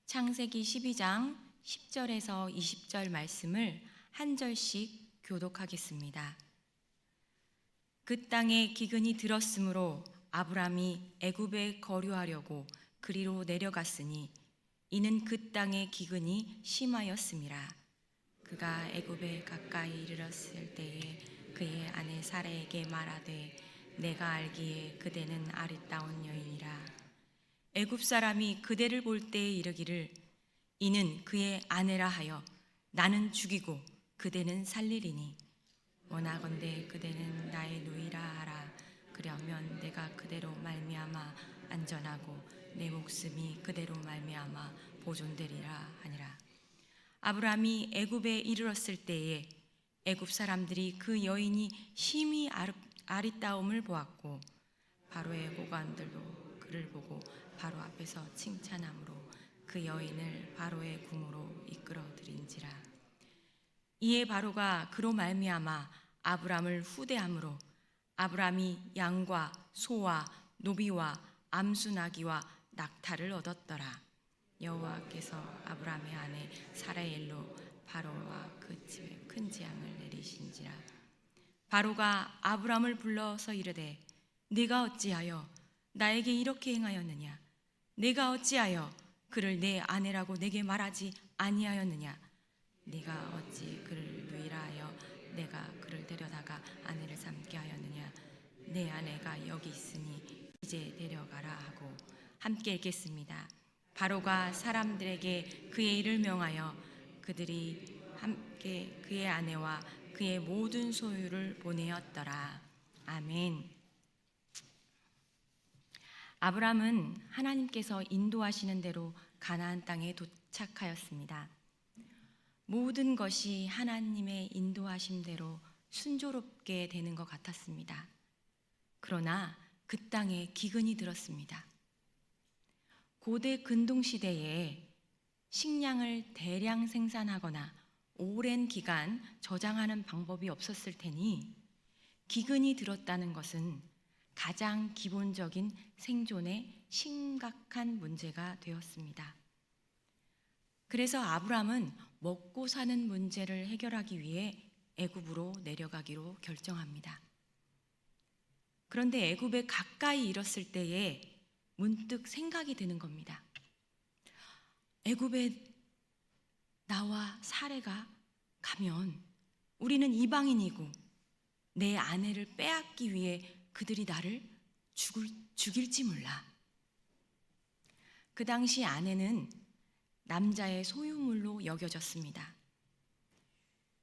창세기 12장 10절에서 20절 말씀을 한 절씩 교독하겠습니다. 그 땅에 기근이 들었으므로 아브람이 애굽에 거류하려고 그리로 내려갔으니 이는 그 땅에 기근이 심하였음이라. 그가 애굽에 가까이 이르렀을 때에 그의 아내 사라에게 말하되 내가 알기에 그대는 아리따운 여인이라. 애굽 사람이 그대를 볼 때에 이르기를 이는 그의 아내라 하여 나는 죽이고 그대는 살리리니 원하건대 그대는 나의 누이라 하라. 그러면 내가 그대로 말미암아 안전하고 내 목숨이 그대로 말미암아 보존되리라 하니라. 아브람이 애굽에 이르렀을 때에 애굽 사람들이 그 여인이 심히 아리따움을 보았고 바로의 고관들도 그를 보고 바로 앞에서 칭찬함으로 그 여인을 바로의 궁으로 이끌어들인지라. 이에 바로가 그로 말미암아 아브람을 후대함으로 아브람이 양과 소와 노비와 암수나귀와 낙타를 얻었더라. 여호와께서 아브람의 아내 사라엘로 바로와 그 집에 큰 재앙을 내리신지라. 바로가 아브람을 불러서 이르되 네가 어찌하여 나에게 이렇게 행하였느냐? 내가 어찌하여 그를 내 아내라고 내게 말하지 아니하였느냐? 네가 어찌 그를 누이라 하여 내가 그를 데려다가 아내를 삼게 하였느냐? 내 아내가 여기 있으니 이제 데려가라 하고 함께 읽겠습니다. 바로가 사람들에게 그의 일을 명하여 그들이 함께 그의 아내와 그의 모든 소유를 보내었더라. 아멘. 아브람은 하나님께서 인도하시는 대로 가나안 땅에 도착하였습니다. 모든 것이 하나님의 인도하심대로 순조롭게 되는 것 같았습니다. 그러나 그 땅에 기근이 들었습니다. 고대 근동시대에 식량을 대량 생산하거나 오랜 기간 저장하는 방법이 없었을 테니 기근이 들었다는 것은 가장 기본적인 생존에 심각한 문제가 되었습니다. 그래서 아브람은 먹고 사는 문제를 해결하기 위해 애굽으로 내려가기로 결정합니다. 그런데 애굽에 가까이 이르렀을 때에 문득 생각이 드는 겁니다. 애굽에 나와 사레가 가면 우리는 이방인이고 내 아내를 빼앗기 위해 그들이 나를 죽일지 몰라. 그 당시 아내는 남자의 소유물로 여겨졌습니다.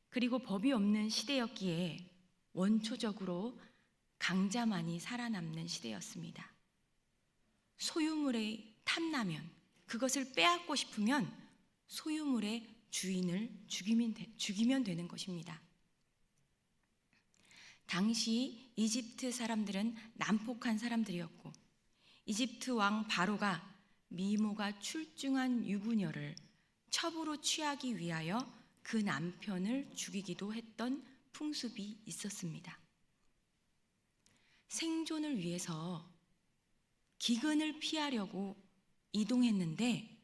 그리고 법이 없는 시대였기에 원초적으로 강자만이 살아남는 시대였습니다. 소유물에 탐나면, 그것을 빼앗고 싶으면 소유물의 주인을 죽이면 되는 것입니다. 당시 이집트 사람들은 난폭한 사람들이었고 이집트 왕 바로가 미모가 출중한 유부녀를 첩으로 취하기 위하여 그 남편을 죽이기도 했던 풍습이 있었습니다. 생존을 위해서 기근을 피하려고 이동했는데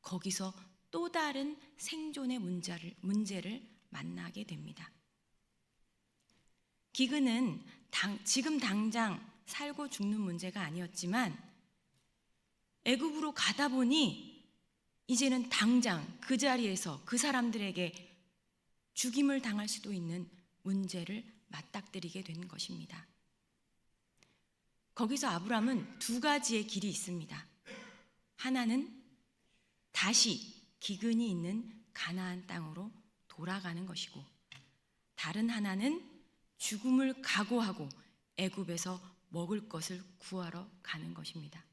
거기서 또 다른 생존의 문제를 만나게 됩니다. 기근은 지금 당장 살고 죽는 문제가 아니었지만 애굽으로 가다 보니 이제는 당장 그 자리에서 그 사람들에게 죽임을 당할 수도 있는 문제를 맞닥뜨리게 된 것입니다. 거기서 아브람은 두 가지의 길이 있습니다. 하나는 다시 기근이 있는 가나안 땅으로 돌아가는 것이고 다른 하나는 죽음을 각오하고 애굽에서 먹을 것을 구하러 가는 것입니다.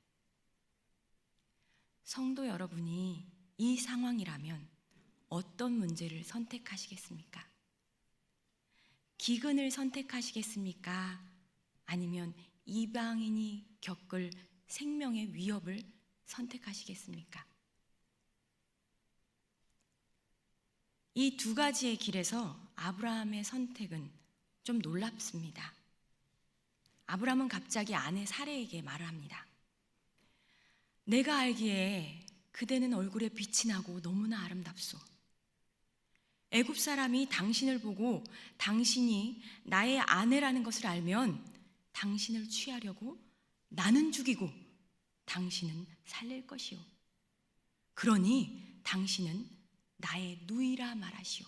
성도 여러분이 이 상황이라면 어떤 문제를 선택하시겠습니까? 기근을 선택하시겠습니까? 아니면 이방인이 겪을 생명의 위협을 선택하시겠습니까? 이 두 가지의 길에서 아브라함의 선택은 좀 놀랍습니다. 아브라함은 갑자기 아내 사레에게 말을 합니다. 내가 알기에 그대는 얼굴에 빛이 나고 너무나 아름답소. 애굽 사람이 당신을 보고 당신이 나의 아내라는 것을 알면 당신을 취하려고 나는 죽이고 당신은 살릴 것이요. 그러니 당신은 나의 누이라 말하시오.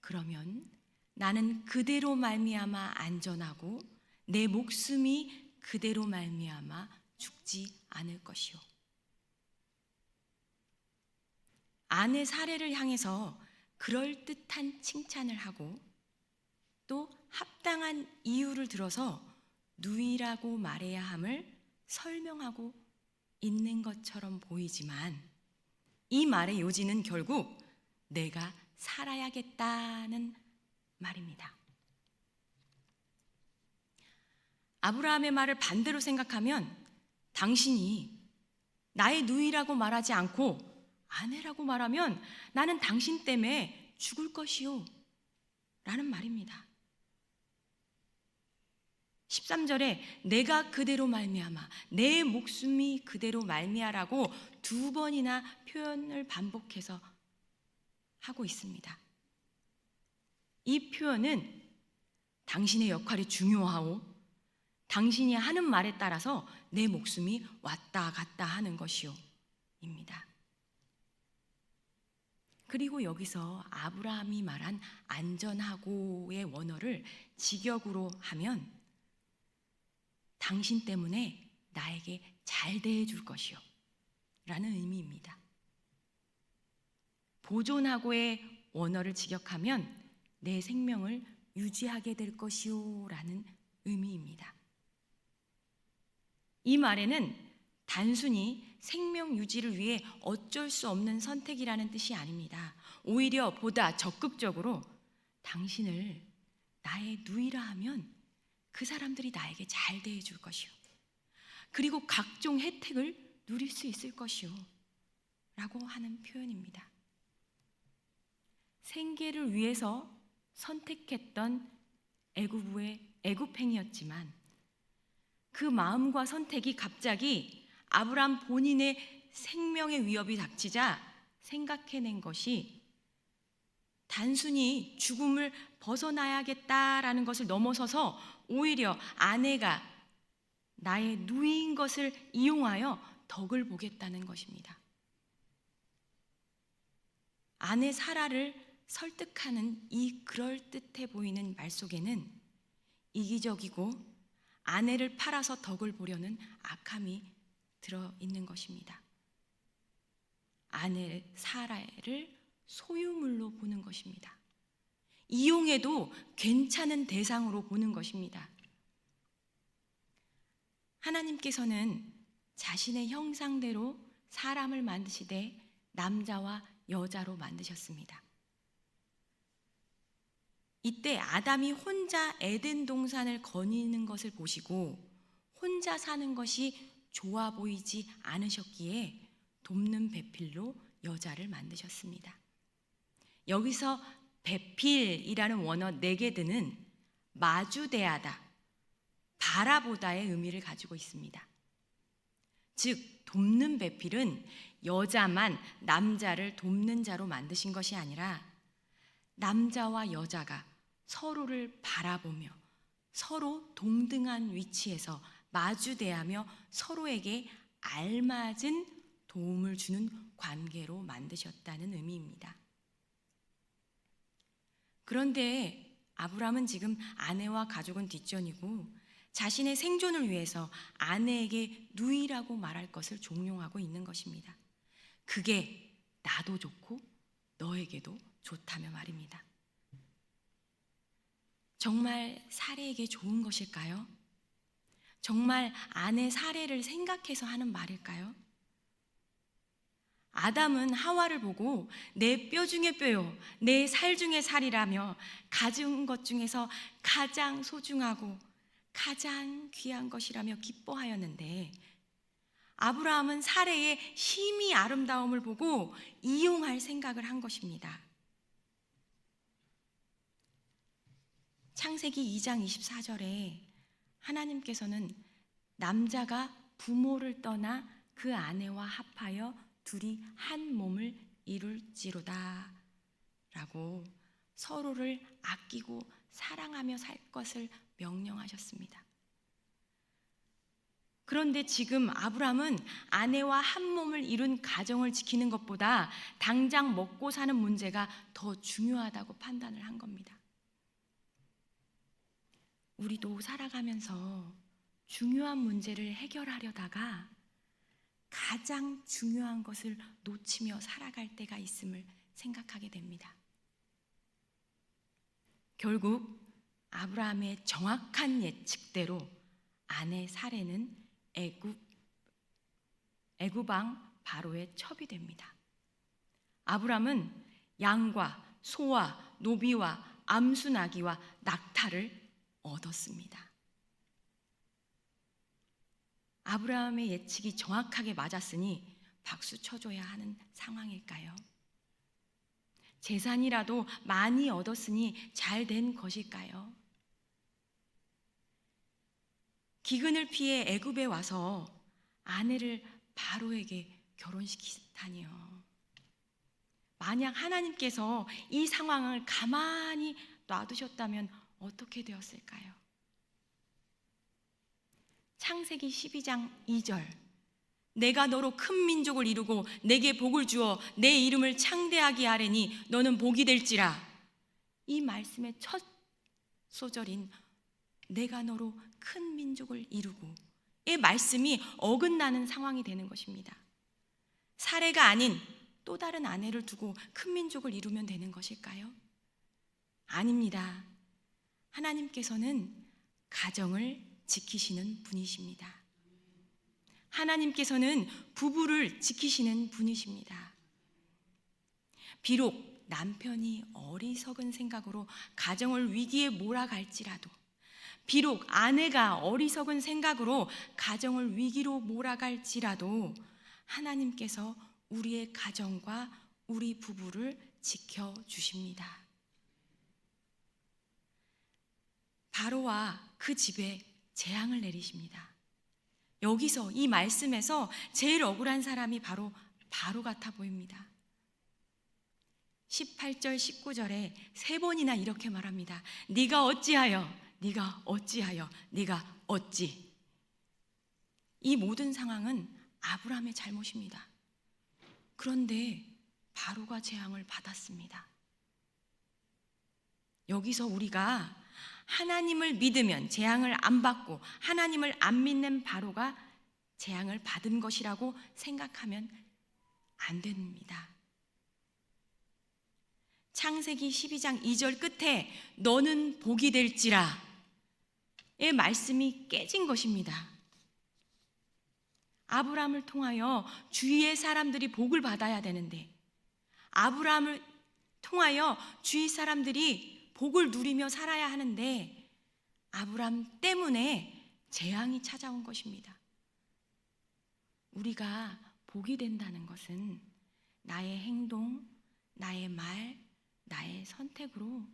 그러면 나는 그대로 말미암아 안전하고 내 목숨이 그대로 말미암아 죽지 않을 것이요. 아내 사례를 향해서 그럴듯한 칭찬을 하고 또 합당한 이유를 들어서 누이라고 말해야 함을 설명하고 있는 것처럼 보이지만 이 말의 요지는 결국 내가 살아야겠다는 말입니다. 아브라함의 말을 반대로 생각하면 당신이 나의 누이라고 말하지 않고 아내라고 말하면 나는 당신 때문에 죽을 것이요 라는 말입니다. 13절에 내가 그대로 말미암아 내 목숨이 그대로 말미암아라고 2번이나 표현을 반복해서 하고 있습니다. 이 표현은 당신의 역할이 중요하오, 당신이 하는 말에 따라서 내 목숨이 왔다 갔다 하는 것이오 입니다. 그리고 여기서 아브라함이 말한 안전하고의 원어를 직역으로 하면 당신 때문에 나에게 잘 대해줄 것이요 라는 의미입니다. 보존하고의 원어를 직역하면 내 생명을 유지하게 될 것이요 라는 의미입니다. 이 말에는 단순히 생명 유지를 위해 어쩔 수 없는 선택이라는 뜻이 아닙니다. 오히려 보다 적극적으로 당신을 나의 누이라 하면 그 사람들이 나에게 잘 대해줄 것이요. 그리고 각종 혜택을 누릴 수 있을 것이요. 라고 하는 표현입니다. 생계를 위해서 선택했던 애굽행이었지만 그 마음과 선택이 갑자기 아브라함 본인의 생명의 위협이 닥치자 생각해낸 것이 단순히 죽음을 벗어나야겠다라는 것을 넘어서서 오히려 아내가 나의 누이인 것을 이용하여 덕을 보겠다는 것입니다. 아내 사라를 설득하는 이 그럴듯해 보이는 말 속에는 이기적이고 아내를 팔아서 덕을 보려는 악함이 들어있는 것입니다. 아내 사라를 소유물로 보는 것입니다. 이용해도 괜찮은 대상으로 보는 것입니다. 하나님께서는 자신의 형상대로 사람을 만드시되 남자와 여자로 만드셨습니다. 이때 아담이 혼자 에덴 동산을 거니는 것을 보시고 혼자 사는 것이 좋아 보이지 않으셨기에 돕는 배필로 여자를 만드셨습니다. 여기서 배필이라는 원어 네게드는 마주대하다, 바라보다의 의미를 가지고 있습니다. 즉 돕는 배필은 여자만 남자를 돕는 자로 만드신 것이 아니라 남자와 여자가 서로를 바라보며 서로 동등한 위치에서 마주대하며 서로에게 알맞은 도움을 주는 관계로 만드셨다는 의미입니다. 그런데 아브라함은 지금 아내와 가족은 뒷전이고 자신의 생존을 위해서 아내에게 누이라고 말할 것을 종용하고 있는 것입니다. 그게 나도 좋고 너에게도 좋다며 말입니다. 정말 사례에게 좋은 것일까요? 정말 아내 사례를 생각해서 하는 말일까요? 아담은 하와를 보고 내 뼈 중에 뼈요, 내 살 중에 살이라며 가진 것 중에서 가장 소중하고 가장 귀한 것이라며 기뻐하였는데 아브라함은 사례의 심히 아름다움을 보고 이용할 생각을 한 것입니다. 창세기 2장 24절에 하나님께서는 남자가 부모를 떠나 그 아내와 합하여 둘이 한 몸을 이룰지로다 라고 서로를 아끼고 사랑하며 살 것을 명령하셨습니다. 그런데 지금 아브라함은 아내와 한 몸을 이룬 가정을 지키는 것보다 당장 먹고 사는 문제가 더 중요하다고 판단을 한 겁니다. 우리도 살아가면서 중요한 문제를 해결하려다가 가장 중요한 것을 놓치며 살아갈 때가 있음을 생각하게 됩니다. 결국 아브라함의 정확한 예측대로 아내 사레는 애굽 왕 바로의 첩이 됩니다. 아브라함은 양과 소와 노비와 암수 나귀와 낙타를 얻었습니다. 아브라함의 예측이 정확하게 맞았으니 박수 쳐줘야 하는 상황일까요? 재산이라도 많이 얻었으니 잘 된 것일까요? 기근을 피해 애굽에 와서 아내를 바로에게 결혼시키다니요. 만약 하나님께서 이 상황을 가만히 놔두셨다면 어떻게 되었을까요? 창세기 12장 2절, 내가 너로 큰 민족을 이루고 내게 복을 주어 내 이름을 창대하게 하리니 너는 복이 될지라. 이 말씀의 첫 소절인 내가 너로 큰 민족을 이루고 이 말씀이 어긋나는 상황이 되는 것입니다. 사례가 아닌 또 다른 아내를 두고 큰 민족을 이루면 되는 것일까요? 아닙니다. 하나님께서는 가정을 지키시는 분이십니다. 하나님께서는 부부를 지키시는 분이십니다. 비록 남편이 어리석은 생각으로 가정을 위기에 몰아갈지라도, 비록 아내가 어리석은 생각으로 가정을 위기로 몰아갈지라도 하나님께서 우리의 가정과 우리 부부를 지켜주십니다. 바로와 그 집에 재앙을 내리십니다. 여기서 이 말씀에서 제일 억울한 사람이 바로 바로 같아 보입니다. 18절 19절에 3번이나 이렇게 말합니다. 네가 어찌하여, 네가 어찌하여, 네가 어찌. 이 모든 상황은 아브라함의 잘못입니다. 그런데 바로가 재앙을 받았습니다. 여기서 우리가 하나님을 믿으면 재앙을 안 받고 하나님을 안 믿는 바로가 재앙을 받은 것이라고 생각하면 안 됩니다. 창세기 12장 2절 끝에 너는 복이 될지라 의 말씀이 깨진 것입니다. 아브라함을 통하여 주위의 사람들이 복을 받아야 되는데, 아브라함을 통하여 주위 사람들이 복을 누리며 살아야 하는데 아브라함 때문에 재앙이 찾아온 것입니다. 우리가 복이 된다는 것은 나의 행동, 나의 말, 나의 선택으로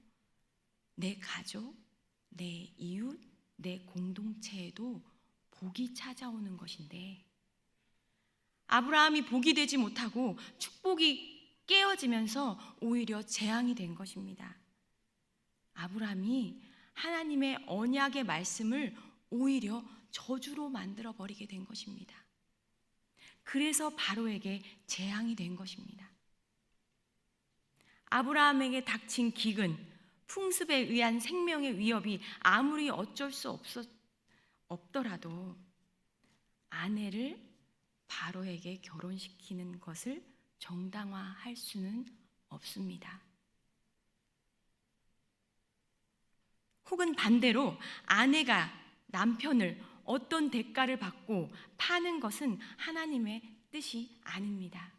내 가족, 내 이웃, 내 공동체에도 복이 찾아오는 것인데, 아브라함이 복이 되지 못하고 축복이 깨어지면서 오히려 재앙이 된 것입니다. 아브라함이 하나님의 언약의 말씀을 오히려 저주로 만들어 버리게 된 것입니다. 그래서 바로에게 재앙이 된 것입니다. 아브라함에게 닥친 기근, 풍습에 의한 생명의 위협이 아무리 어쩔 수 없더라도 아내를 바로에게 결혼시키는 것을 정당화할 수는 없습니다. 혹은 반대로 아내가 남편을 어떤 대가를 받고 파는 것은 하나님의 뜻이 아닙니다.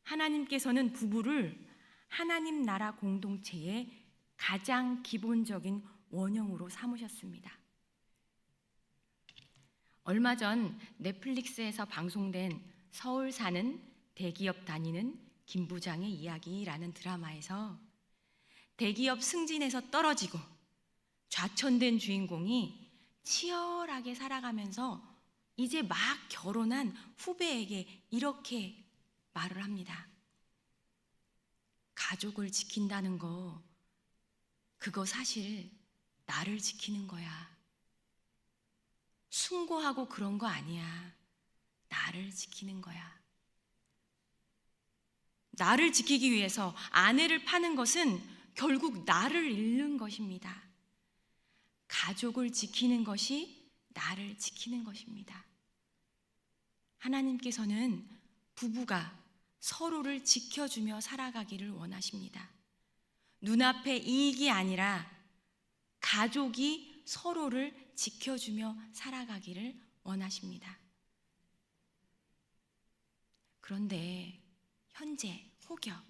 하나님께서는 부부를 하나님 나라 공동체의 가장 기본적인 원형으로 삼으셨습니다. 얼마 전 넷플릭스에서 방송된 서울 사는 대기업 다니는 김 부장의 이야기라는 드라마에서 대기업 승진에서 떨어지고 좌천된 주인공이 치열하게 살아가면서 이제 막 결혼한 후배에게 이렇게 말을 합니다. 가족을 지킨다는 거, 그거 사실 나를 지키는 거야. 숭고하고 그런 거 아니야. 나를 지키는 거야. 나를 지키기 위해서 아내를 파는 것은 결국 나를 잃는 것입니다. 가족을 지키는 것이 나를 지키는 것입니다. 하나님께서는 부부가 서로를 지켜주며 살아가기를 원하십니다. 눈앞의 이익이 아니라 가족이 서로를 지켜주며 살아가기를 원하십니다. 그런데 현재 혹여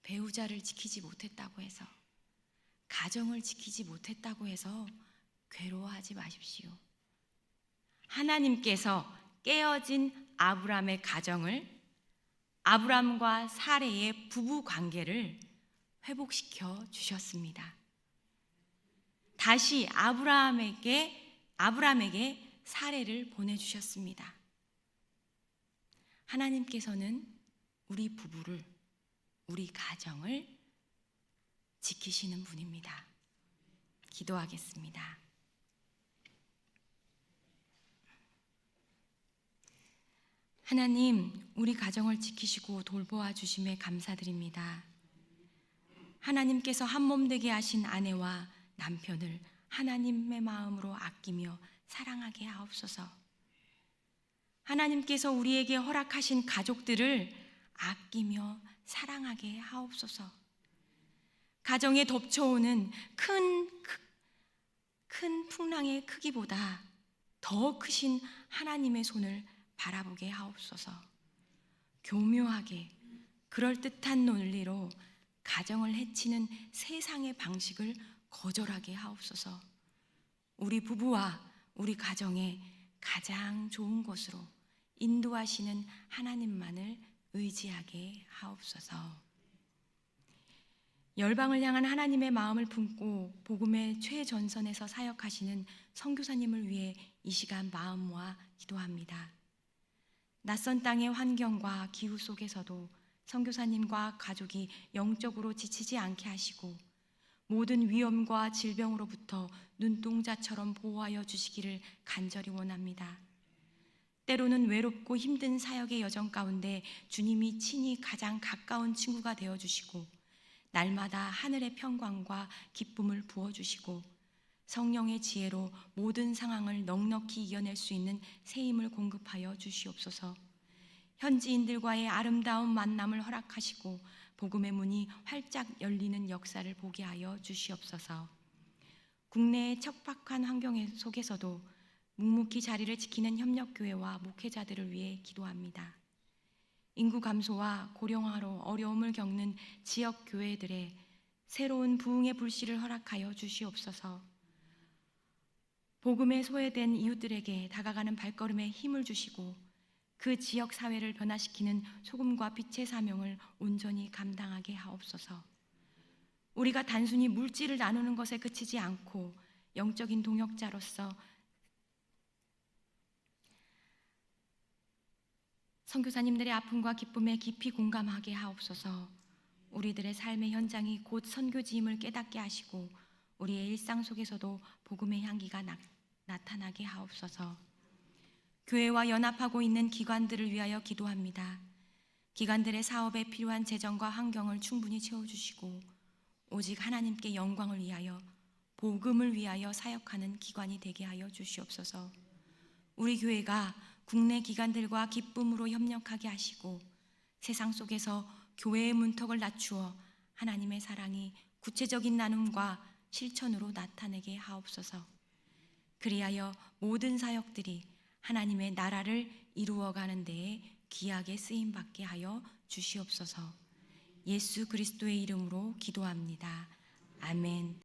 배우자를 지키지 못했다고 해서, 가정을 지키지 못했다고 해서 괴로워하지 마십시오. 하나님께서 깨어진 아브람의 가정을, 아브람과 사레의 부부 관계를 회복시켜 주셨습니다. 다시 아브람에게 사레를 보내주셨습니다. 하나님께서는 우리 부부를, 우리 가정을 지키시는 분입니다. 기도하겠습니다. 하나님, 우리 가정을 지키시고 돌보아 주심에 감사드립니다. 하나님께서 한몸 되게 하신 아내와 남편을 하나님의 마음으로 아끼며 사랑하게 하옵소서. 하나님께서 우리에게 허락하신 가족들을 아끼며 사랑하게 하옵소서. 가정에 덮쳐오는 큰 풍랑의 크기보다 더 크신 하나님의 손을 바라보게 하옵소서. 교묘하게 그럴듯한 논리로 가정을 해치는 세상의 방식을 거절하게 하옵소서. 우리 부부와 우리 가정에 가장 좋은 것으로 인도하시는 하나님만을 의지하게 하옵소서. 열방을 향한 하나님의 마음을 품고 복음의 최전선에서 사역하시는 선교사님을 위해 이 시간 마음 모아 기도합니다. 낯선 땅의 환경과 기후 속에서도 선교사님과 가족이 영적으로 지치지 않게 하시고 모든 위험과 질병으로부터 눈동자처럼 보호하여 주시기를 간절히 원합니다. 때로는 외롭고 힘든 사역의 여정 가운데 주님이 친히 가장 가까운 친구가 되어주시고 날마다 하늘의 평강과 기쁨을 부어주시고 성령의 지혜로 모든 상황을 넉넉히 이겨낼 수 있는 새 힘을 공급하여 주시옵소서. 현지인들과의 아름다운 만남을 허락하시고 복음의 문이 활짝 열리는 역사를 보게 하여 주시옵소서. 국내의 척박한 환경 속에서도 묵묵히 자리를 지키는 협력교회와 목회자들을 위해 기도합니다. 인구 감소와 고령화로 어려움을 겪는 지역 교회들의 새로운 부흥의 불씨를 허락하여 주시옵소서. 복음에 소외된 이웃들에게 다가가는 발걸음에 힘을 주시고 그 지역 사회를 변화시키는 소금과 빛의 사명을 온전히 감당하게 하옵소서. 우리가 단순히 물질을 나누는 것에 그치지 않고 영적인 동역자로서 선교사님들의 아픔과 기쁨에 깊이 공감하게 하옵소서. 우리들의 삶의 현장이 곧 선교지임을 깨닫게 하시고 우리의 일상 속에서도 복음의 향기가 나타나게 하옵소서. 교회와 연합하고 있는 기관들을 위하여 기도합니다. 기관들의 사업에 필요한 재정과 환경을 충분히 채워주시고 오직 하나님께 영광을 위하여, 복음을 위하여 사역하는 기관이 되게 하여 주시옵소서. 우리 교회가 국내 기관들과 기쁨으로 협력하게 하시고 세상 속에서 교회의 문턱을 낮추어 하나님의 사랑이 구체적인 나눔과 실천으로 나타내게 하옵소서. 그리하여 모든 사역들이 하나님의 나라를 이루어가는 데에 귀하게 쓰임받게 하여 주시옵소서. 예수 그리스도의 이름으로 기도합니다. 아멘.